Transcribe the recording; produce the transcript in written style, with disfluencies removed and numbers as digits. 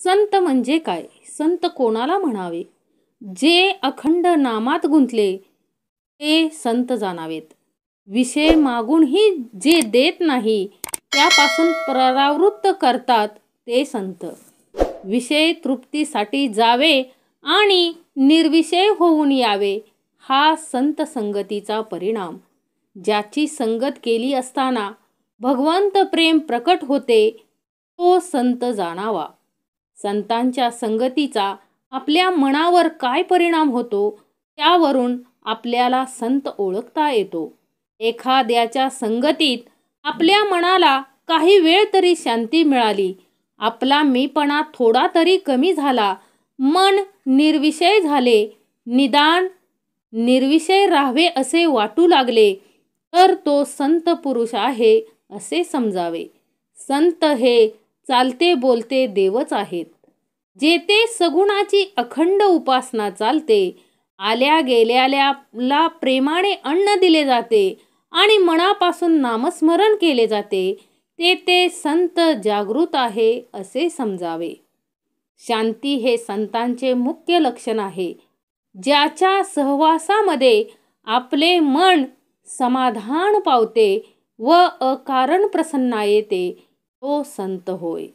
संत म्हणजे काय? संत कोणाला म्हणावे? जे अखंड नामात गुंतले ते संत जाणावेत. विषय मागूनही जे देत नाही त्यापासून परावृत्त करतात ते संत. विषय तृप्तीसाठी जावे आणि निर्विषय होऊन यावे हा संत संगतीचा परिणाम. ज्याची संगत केली असताना भगवंत प्रेम प्रकट होते तो संत जाणावा. संतांच्या संगतीचा आपल्या मनावर काय परिणाम होतो त्यावरून आपल्याला संत ओळखता येतो. एखाद्याच्या संगतीत आपल्या मनाला काही वेळ तरी शांती मिळाली, आपला मीपणा थोडा तरी कमी झाला, मन निर्विषय झाले, निदान निर्विषय राहावे असे वाटू लागले, तर तो संत पुरुष आहे असे समजावे. संत हे चालते बोलते देवच आहेत. जेथे सगुणाची अखंड उपासना चालते, आल्या गेल्याला प्रेमाने अन्न दिले जाते आणि मनापासून नामस्मरण केले जाते, ते संत जागृत आहे असे समजावे. शांती हे संतांचे मुख्य लक्षण आहे. ज्याच्या सहवासामध्ये आपले मन समाधान पावते व अकारण प्रसन्नता येते तो संत होय.